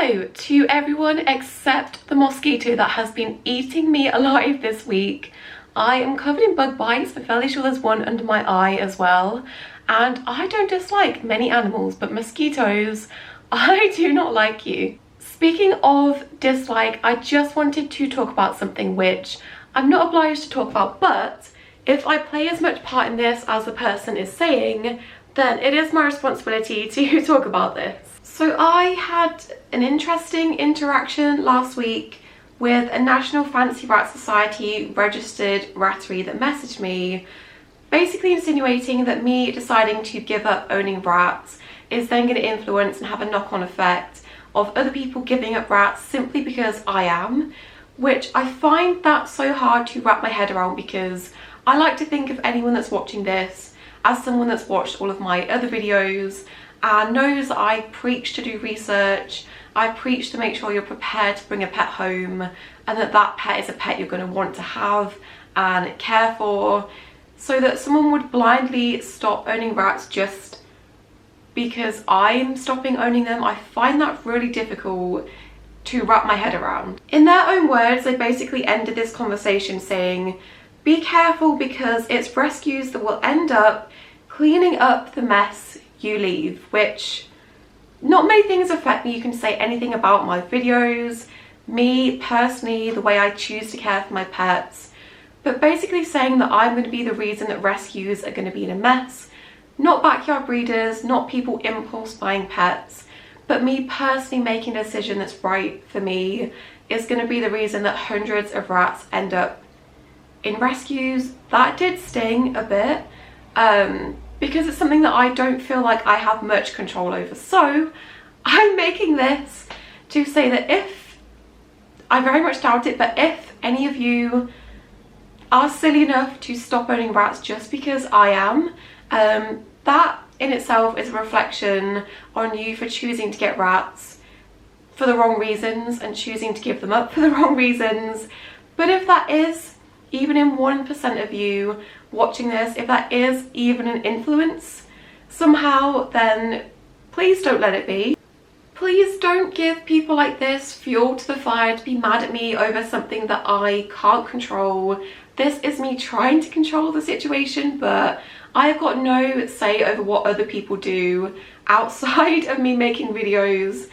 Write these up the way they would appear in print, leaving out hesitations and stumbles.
Hello to everyone except the mosquito that has been eating me alive this week. I am covered in bug bites. I'm fairly sure there's one under my eye as well. And I don't dislike many animals, but mosquitoes, I do not like you. Speaking of dislike, I just wanted to talk about something which I'm not obliged to talk about, but if I play as much part in this as the person is saying, then it is my responsibility to talk about this. So I had an interesting interaction last week with a National Fancy Rat Society registered rattery that messaged me, basically insinuating that me deciding to give up owning rats is then going to influence and have a knock-on effect of other people giving up rats simply because I am, which I find that so hard to wrap my head around, because I like to think of anyone that's watching this as someone that's watched all of my other videos and knows I preach to do research, I preach to make sure you're prepared to bring a pet home and that that pet is a pet you're going to want to have and care for, so that someone would blindly stop owning rats just because I'm stopping owning them. I find that really difficult to wrap my head around. In their own words, they basically ended this conversation saying, be careful because it's rescues that will end up cleaning up the mess you leave, which not many things affect me. You can say anything about my videos, me personally, the way I choose to care for my pets, but basically saying that I'm going to be the reason that rescues are going to be in a mess, not backyard breeders, not people impulse buying pets, but me personally making a decision that's right for me is going to be the reason that hundreds of rats end up in rescues. That did sting a bit, because it's something that I don't feel like I have much control over. So I'm making this to say that if, I very much doubt it, but if any of you are silly enough to stop owning rats just because I am, that in itself is a reflection on you for choosing to get rats for the wrong reasons and choosing to give them up for the wrong reasons. But if that is even in 1% of you watching this, if that is even an influence somehow, then please don't let it be. Please don't give people like this fuel to the fire to be mad at me over something that I can't control. This is me trying to control the situation, but I have got no say over what other people do outside of me making videos.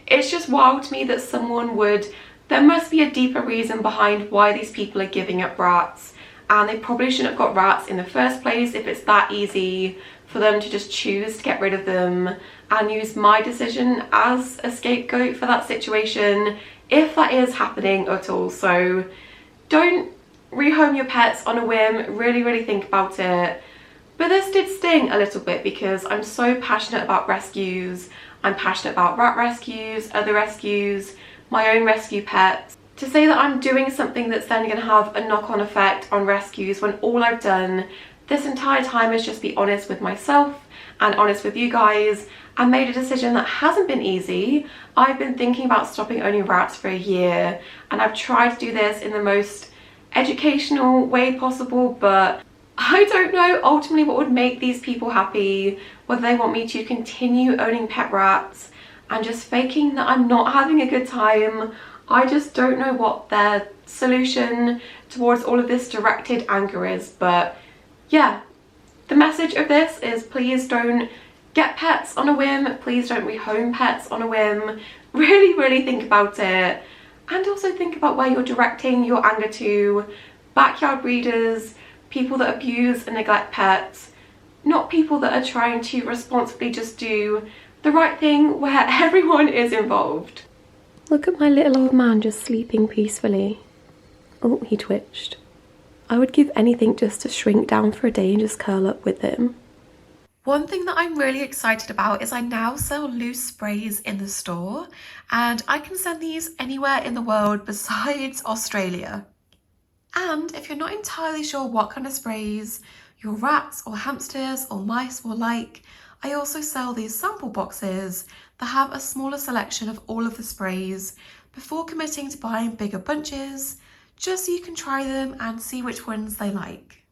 It's just wild to me that someone would, there must be a deeper reason behind why these people are giving up rats, and they probably shouldn't have got rats in the first place if it's that easy for them to just choose to get rid of them and use my decision as a scapegoat for that situation, if that is happening at all. So don't rehome your pets on a whim, really think about it. But this did sting a little bit because I'm so passionate about rescues. I'm passionate about rat rescues, other rescues, my own rescue pets. To say that I'm doing something that's then going to have a knock-on effect on rescues when all I've done this entire time is just be honest with myself and honest with you guys and made a decision that hasn't been easy. I've been thinking about stopping owning rats for a year and I've tried to do this in the most educational way possible, but I don't know ultimately what would make these people happy, whether they want me to continue owning pet rats and just faking that I'm not having a good time. I just don't know what their solution towards all of this directed anger is. But yeah, the message of this is please don't get pets on a whim, please don't rehome pets on a whim. Really think about it, and also think about where you're directing your anger to. Backyard breeders, people that abuse and neglect pets, not people that are trying to responsibly just do the right thing where everyone is involved. Look at my little old man just sleeping peacefully. Oh, he twitched. I would give anything just to shrink down for a day and just curl up with him. One thing that I'm really excited about is I now sell loose sprays in the store, and I can send these anywhere in the world besides Australia. And if you're not entirely sure what kind of sprays your rats or hamsters or mice will like, I also sell these sample boxes that have a smaller selection of all of the sprays before committing to buying bigger bunches, just so you can try them and see which ones they like.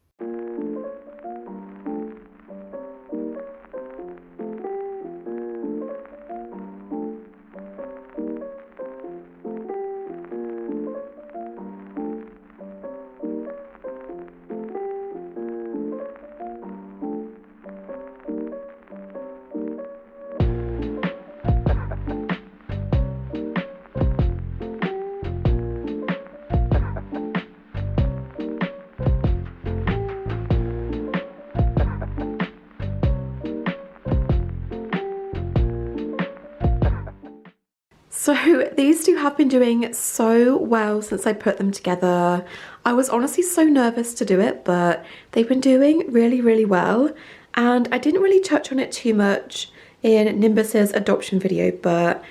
So these two have been doing so well since I put them together. I was honestly so nervous to do it, but they've been doing really, really well. And I didn't really touch on it too much in Nimbus's adoption video, but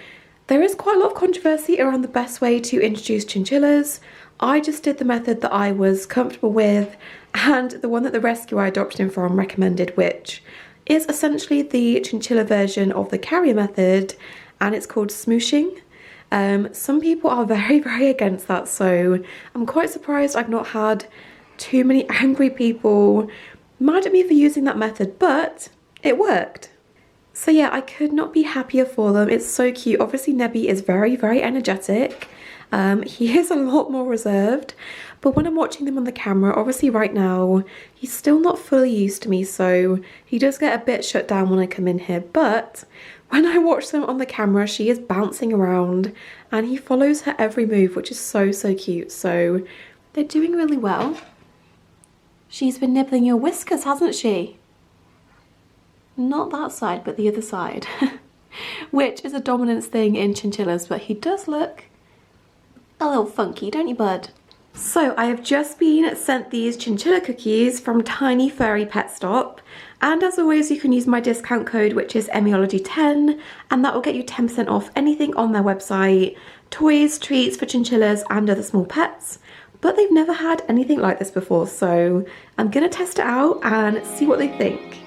there is quite a lot of controversy around the best way to introduce chinchillas. I just did the method that I was comfortable with and the one that the rescue I adopted him from recommended, which is essentially the chinchilla version of the carrier method, and it's called smooshing. Some people are very, very against that, so I'm quite surprised I've not had too many angry people mad at me for using that method, but it worked. So yeah, I could not be happier for them. It's so cute. Obviously Nebby is very, very energetic. He is a lot more reserved, but when I'm watching them on the camera, obviously right now, he's still not fully used to me, so he does get a bit shut down when I come in here, but when I watch them on the camera, she is bouncing around and he follows her every move, which is so, so cute. So they're doing really well. She's been nibbling your whiskers, hasn't she? Not that side, but the other side, which is a dominance thing in chinchillas, but he does look a little funky, don't you, bud? So I have just been sent these chinchilla cookies from Tiny Furry Pet Stop, and as always you can use my discount code, which is emiology10, and that will get you 10% off anything on their website, toys, treats for chinchillas and other small pets. But they've never had anything like this before, so I'm gonna test it out and see what they think.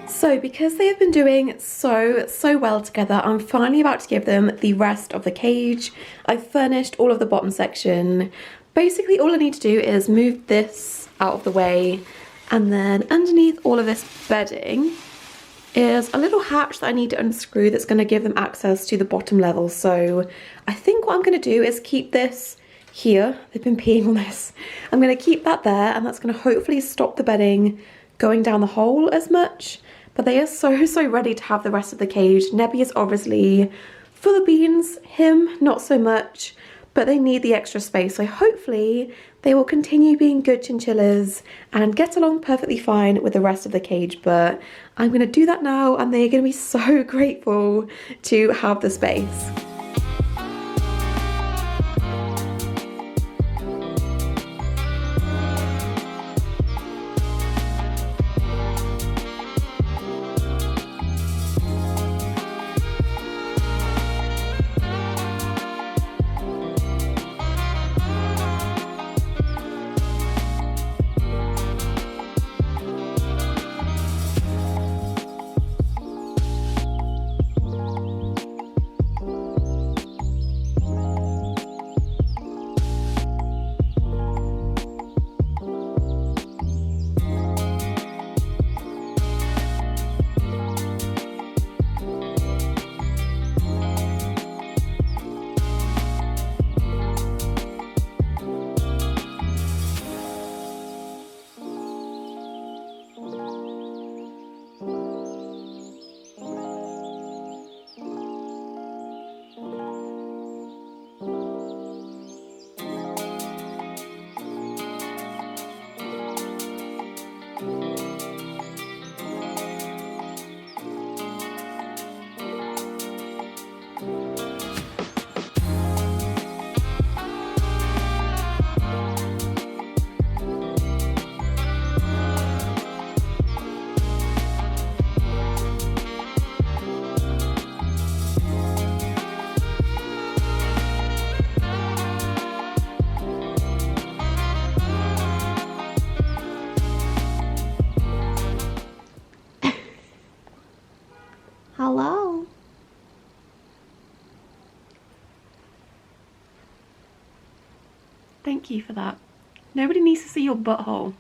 So because they have been doing so well together, I'm finally about to give them the rest of the cage. I've furnished all of the bottom section. Basically all I need to do is move this out of the way, and then underneath all of this bedding is a little hatch that I need to unscrew that's going to give them access to the bottom level. So I think what I'm going to do is keep this here. They've been peeing on this. I'm going to keep that there, and that's going to hopefully stop the bedding going down the hole as much. But they are so ready to have the rest of the cage. Nebby is obviously full of beans, him not so much, but they need the extra space. So hopefully they will continue being good chinchillas and get along perfectly fine with the rest of the cage. But I'm going to do that now, and they're going to be so grateful to have the space. Hello. Thank you for that. Nobody needs to see your butthole.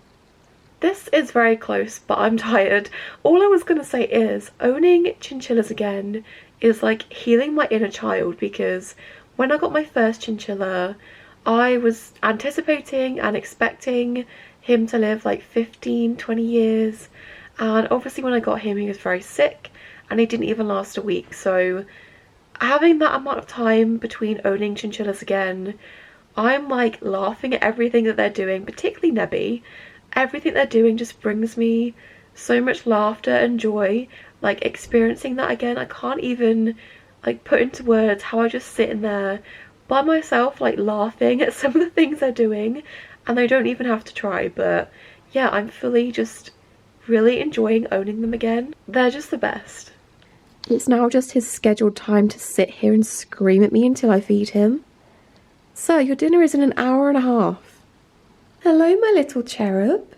This is very close, but I'm tired. All I was gonna say is owning chinchillas again is like healing my inner child, because when I got my first chinchilla, I was anticipating and expecting him to live like 15-20 years, and obviously when I got him he was very sick and he didn't even last a week. So having that amount of time between owning chinchillas again, I'm like laughing at everything that they're doing, particularly Nebby. Everything they're doing just brings me so much laughter and joy. Like experiencing that again, I can't even like put into words how I just sit in there by myself like laughing at some of the things they're doing, and they don't even have to try. But yeah, I'm fully just really enjoying owning them again. They're just the best. It's now just his scheduled time to sit here and scream at me until I feed him. Sir, your dinner is in an hour and a half. Hello, my little cherub.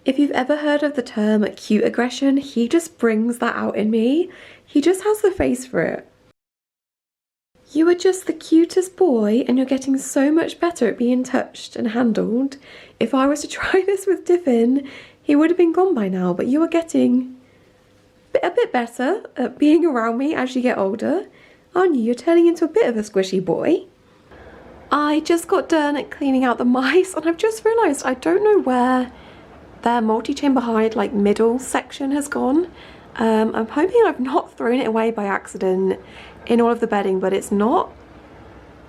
If you've ever heard of the term cute aggression, he just brings that out in me. He just has the face for it. You are just the cutest boy, and you're getting so much better at being touched and handled. If I was to try this with Tiffin, he would have been gone by now, but you are getting a bit better at being around me as you get older, aren't you? You're turning into a bit of a squishy boy. I just got done cleaning out the mice, and I've just realised I don't know where their multi-chamber hide like middle section has gone. I'm hoping I've not thrown it away by accident in all of the bedding, but it's not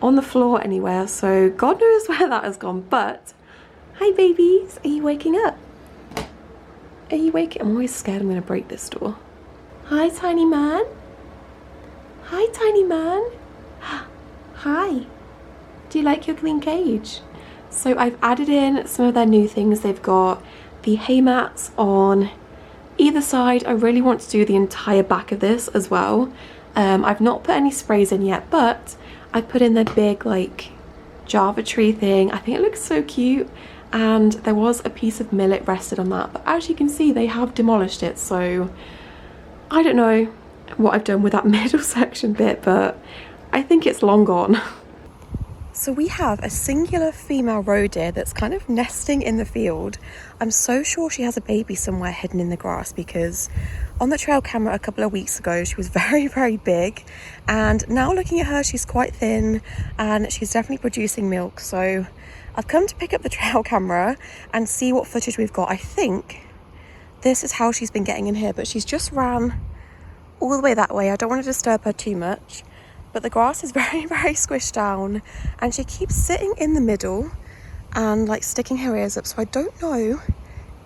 on the floor anywhere, so God knows where that has gone. But hi babies, are you waking up? Are you waking? I'm always scared I'm going to break this door. Hi tiny man. Hi tiny man. Hi. Do you like your clean cage? So I've added in some of their new things. They've got the hay mats on either side. I really want to do the entire back of this as well. I've not put any sprays in yet, but I put in their big like Java tree thing. I think it looks so cute, and there was a piece of millet rested on that, but as you can see they have demolished it, so I don't know what I've done with that middle section bit, but I think it's long gone. So we have a singular female roe deer that's kind of nesting in the field. I'm so sure she has a baby somewhere hidden in the grass, because on the trail camera a couple of weeks ago she was very, very big, and now looking at her she's quite thin and she's definitely producing milk. So I've come to pick up the trail camera and see what footage we've got. I think this is how she's been getting in here, but she's just ran all the way that way. I don't want to disturb her too much, but the grass is very, very squished down, and she keeps sitting in the middle and like sticking her ears up. So I don't know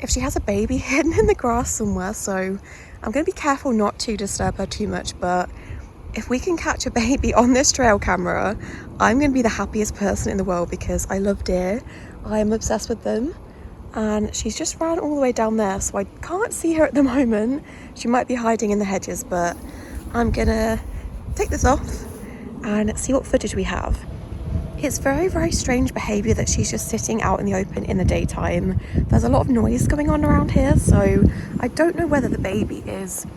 if she has a baby hidden in the grass somewhere, so I'm going to be careful not to disturb her too much. But if we can catch a baby on this trail camera, I'm going to be the happiest person in the world, because I love deer. I am obsessed with them, and she's just ran all the way down there, so I can't see her at the moment. She might be hiding in the hedges, but I'm going to take this off and see what footage we have. It's very, very strange behaviour that she's just sitting out in the open in the daytime. There's a lot of noise going on around here, so I don't know whether the baby is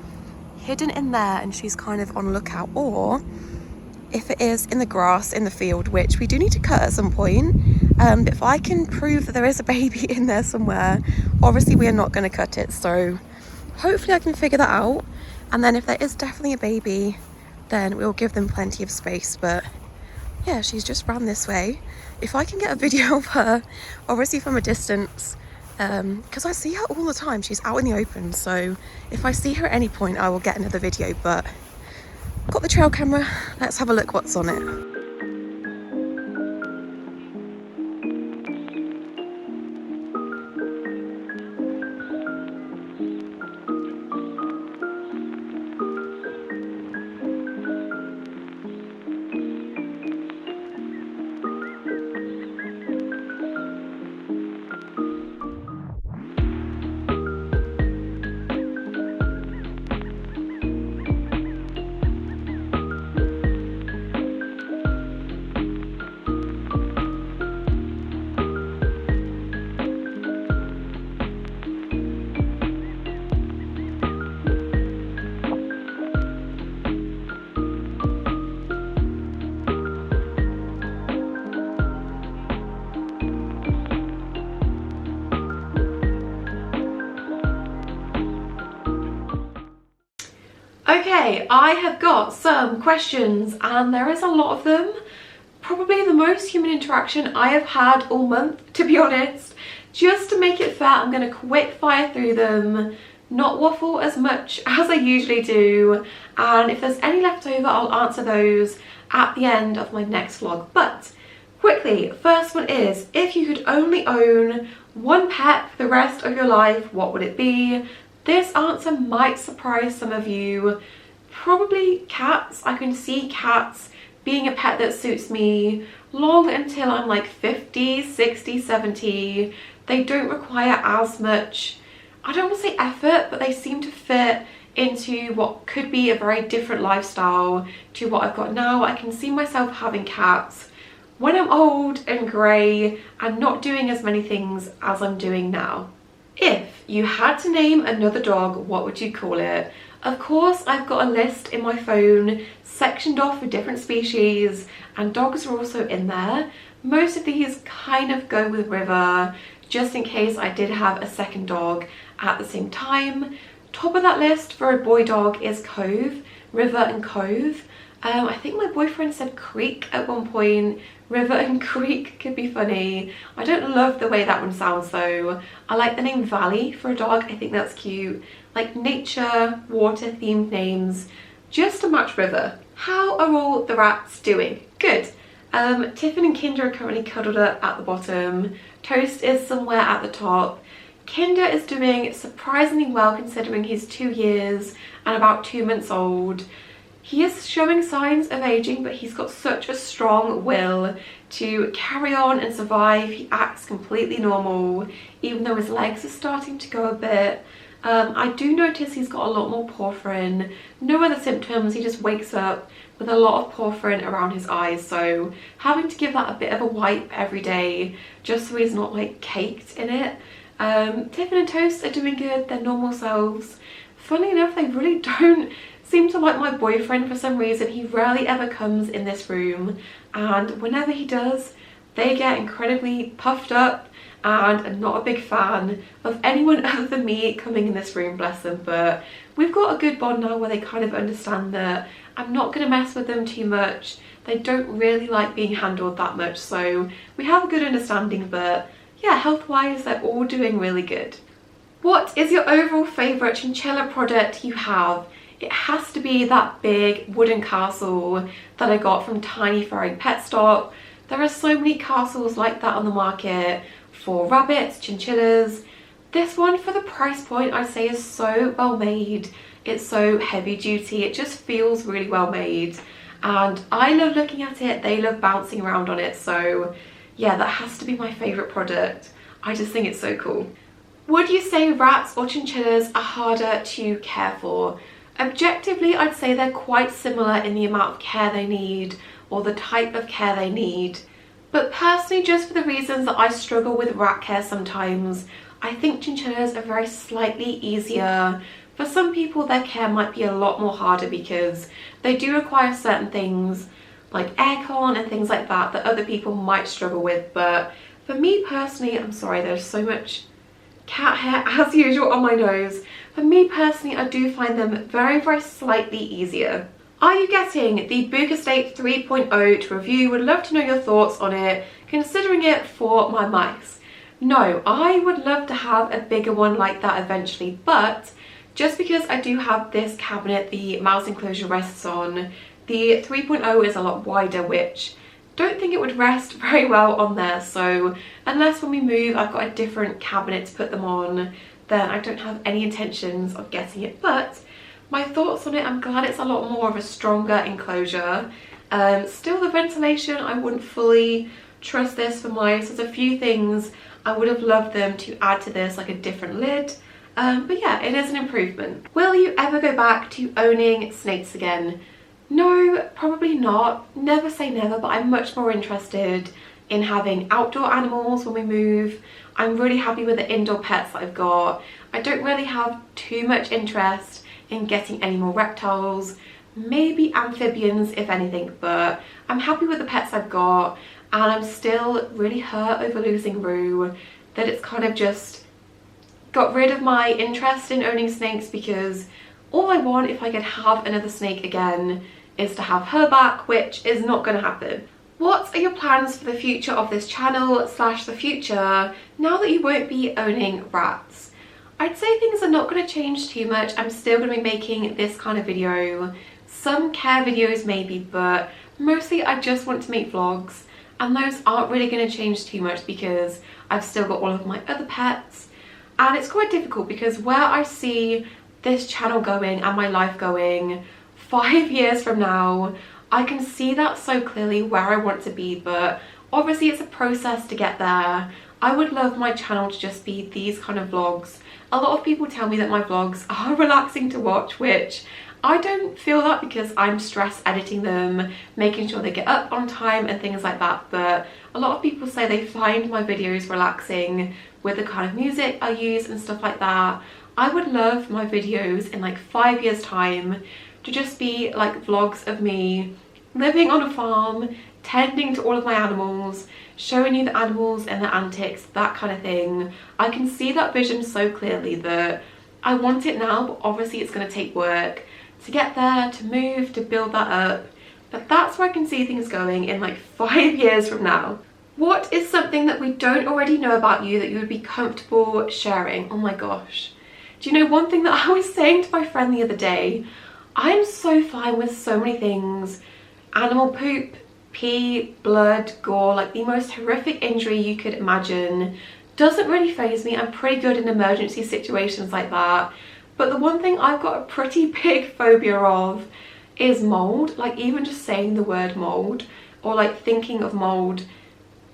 hidden in there and she's kind of on lookout, or if it is in the grass in the field, which we do need to cut at some point. But if I can prove that there is a baby in there somewhere, obviously we are not going to cut it, so hopefully I can figure that out. And then if there is definitely a baby, then we'll give them plenty of space. But yeah, she's just ran this way. If I can get a video of her, obviously from a distance, because I see her all the time, she's out in the open, so if I see her at any point I will get another video. But got the trail camera, let's have a look what's on it. Okay, I have got some questions, and there is a lot of them. Probably the most human interaction I have had all month, to be honest. Just to make it fair, I'm going to quick fire through them, not waffle as much as I usually do, and if there's any left over I'll answer those at the end of my next vlog. But Quickly, first one is, if you could only own one pet for the rest of your life, what would it be? This answer might surprise some of you. Probably cats. I can see cats being a pet that suits me long until I'm like 50, 60, 70. They don't require as much, I don't want to say effort, but they seem to fit into what could be a very different lifestyle to what I've got now. I can see myself having cats when I'm old and grey and not doing as many things as I'm doing now. If you had to name another dog, what would you call it? Of course, I've got a list in my phone sectioned off for different species, and dogs are also in there. Most of these kind of go with River, just in case I did have a second dog at the same time. Top of that list for a boy dog is Cove, River and Cove. I think my boyfriend said Creek at one point. River and Creek could be funny. I don't love the way that one sounds though. I like the name Valley for a dog. I think that's cute. Like nature, water themed names, just to match River. How are all the rats doing? Good. Tiffin and Kinder are currently cuddled up at the bottom. Toast is somewhere at the top. Kinder is doing surprisingly well considering he's 2 years and about 2 months old. He is showing signs of aging, but he's got such a strong will to carry on and survive. He acts completely normal, even though his legs are starting to go a bit. I do notice he's got a lot more porphyrin. No other symptoms, he just wakes up with a lot of porphyrin around his eyes, so having to give that a bit of a wipe every day just so he's not like caked in it. Tiffin and Toast are doing good, they're normal selves. Funnily enough, they really don't seem to like my boyfriend for some reason. He rarely ever comes in this room, and whenever he does, they get incredibly puffed up and are not a big fan of anyone other than me coming in this room, bless them. But we've got a good bond now where they kind of understand that I'm not going to mess with them too much. They don't really like being handled that much, so we have a good understanding. But yeah, health-wise, they're all doing really good. What is your overall favourite chinchilla product you have? It has to be that big wooden castle that I got from Tiny Fairy Pet Stop. There are so many castles like that on the market for rabbits, chinchillas. This one, for the price point, I'd say is so well made. It's so heavy duty, it just feels really well made. And I love looking at it, they love bouncing around on it, so yeah, that has to be my favourite product. I just think it's so cool. Would you say rats or chinchillas are harder to care for? Objectively, I'd say they're quite similar in the amount of care they need or the type of care they need. But personally, just for the reasons that I struggle with rat care sometimes, I think chinchillas are very slightly easier. For some people, their care might be a lot more harder because they do require certain things like aircon and things like that that other people might struggle with. But for me personally, I'm sorry, there's so much cat hair as usual on my nose. For me personally, I do find them very, very slightly easier. Are you getting the Book Estate 3.0 to review? Would love to know your thoughts on it, considering it for my mice. No, I would love to have a bigger one like that eventually, but just because I do have this cabinet the mouse enclosure rests on, the 3.0 is a lot wider, which don't think it would rest very well on there. So unless when we move I've got a different cabinet to put them on, then I don't have any intentions of getting it. But my thoughts on it, I'm glad it's a lot more of a stronger enclosure. Still, the ventilation, I wouldn't fully trust this for mice. There's a few things I would have loved them to add to this, like a different lid. But yeah, it is an improvement. Will you ever go back to owning snakes again? No, probably not. Never say never, but I'm much more interested in having outdoor animals when we move. I'm really happy with the indoor pets that I've got. I don't really have too much interest in getting any more reptiles, maybe amphibians if anything, but I'm happy with the pets I've got, and I'm still really hurt over losing Rue, that it's kind of just got rid of my interest in owning snakes, because all I want if I could have another snake again is to have her back, which is not going to happen. What are your plans for the future of this channel / the future now that you won't be owning rats? I'd say things are not going to change too much. I'm still going to be making this kind of video, some care videos maybe, but mostly I just want to make vlogs. and those aren't really going to change too much because I've still got all of my other pets. And it's quite difficult because where I see this channel going and my life going 5 years from now, I can see that so clearly where I want to be, but obviously it's a process to get there. I would love my channel to just be these kind of vlogs. A lot of people tell me that my vlogs are relaxing to watch, which I don't feel that because I'm stress editing them, making sure they get up on time and things like that, but a lot of people say they find my videos relaxing with the kind of music I use and stuff like that. I would love my videos in like 5 years time to just be like vlogs of me living on a farm, tending to all of my animals, showing you the animals and their antics, that kind of thing. I can see that vision so clearly that I want it now, but obviously it's going to take work to get there, to move, to build that up. But that's where I can see things going in like 5 years from now. What is something that we don't already know about you that you would be comfortable sharing? Oh my gosh. Do you know one thing that I was saying to my friend the other day? I'm so fine with so many things. Animal poop, pee, blood, gore, like the most horrific injury you could imagine. Doesn't really faze me. I'm pretty good in emergency situations like that. But the one thing I've got a pretty big phobia of is mold. Like even just saying the word mold or like thinking of mold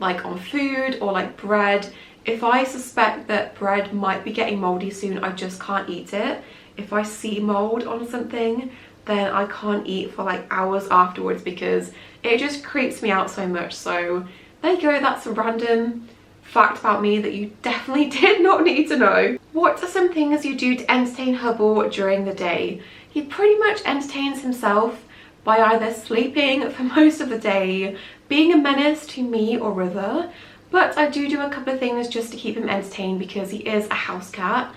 like on food or like bread. If I suspect that bread might be getting moldy soon, I just can't eat it. If I see mold on something, then I can't eat for like hours afterwards because it just creeps me out so much. So there you go, that's a random fact about me that you definitely did not need to know. What are some things you do to entertain Hubble during the day? He pretty much entertains himself by either sleeping for most of the day, being a menace to me or River, but I do a couple of things just to keep him entertained because he is a house cat.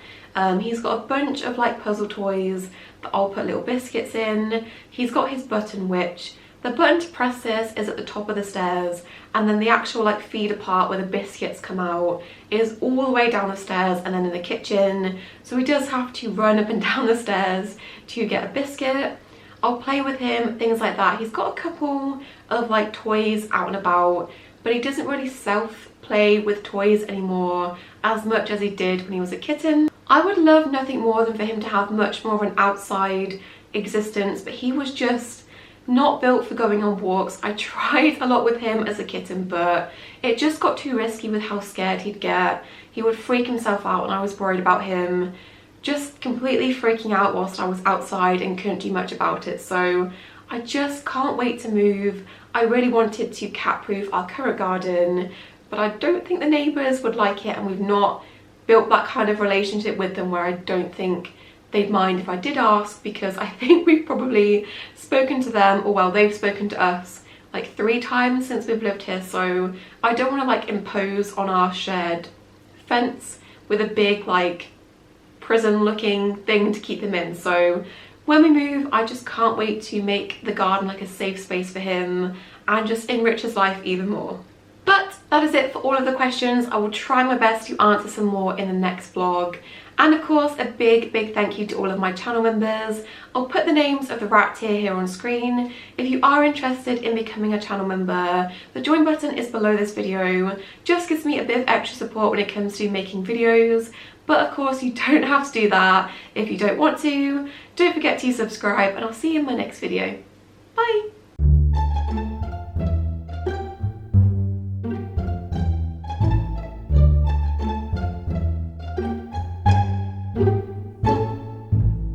He's got a bunch of like puzzle toys that I'll put little biscuits in. He's got his button, which the button to press this is at the top of the stairs, and then the actual like feeder part where the biscuits come out is all the way down the stairs and then in the kitchen. So he does have to run up and down the stairs to get a biscuit. I'll play with him, things like that. He's got a couple of like toys out and about, but he doesn't really self-play with toys anymore as much as he did when he was a kitten. I would love nothing more than for him to have much more of an outside existence, but he was just not built for going on walks. I tried a lot with him as a kitten, but it just got too risky with how scared he'd get. He would freak himself out and I was worried about him just completely freaking out whilst I was outside and couldn't do much about it. So I just can't wait to move. I really wanted to cat-proof our current garden, but I don't think the neighbours would like it, and we've not built that kind of relationship with them where I don't think they'd mind if I did ask, because I think we've probably spoken to them, or well, they've spoken to us like 3 times since we've lived here. So I don't want to like impose on our shared fence with a big like prison looking thing to keep him in. So when we move, I just can't wait to make the garden like a safe space for him and just enrich his life even more. But that is it for all of the questions. I will try my best to answer some more in the next vlog. And of course, a big thank you to all of my channel members. I'll put the names of the rat tier here on screen. If you are interested in becoming a channel member, the join button is below this video. Just gives me a bit of extra support when it comes to making videos. But of course, you don't have to do that if you don't want to. Don't forget to subscribe, and I'll see you in my next video. Bye!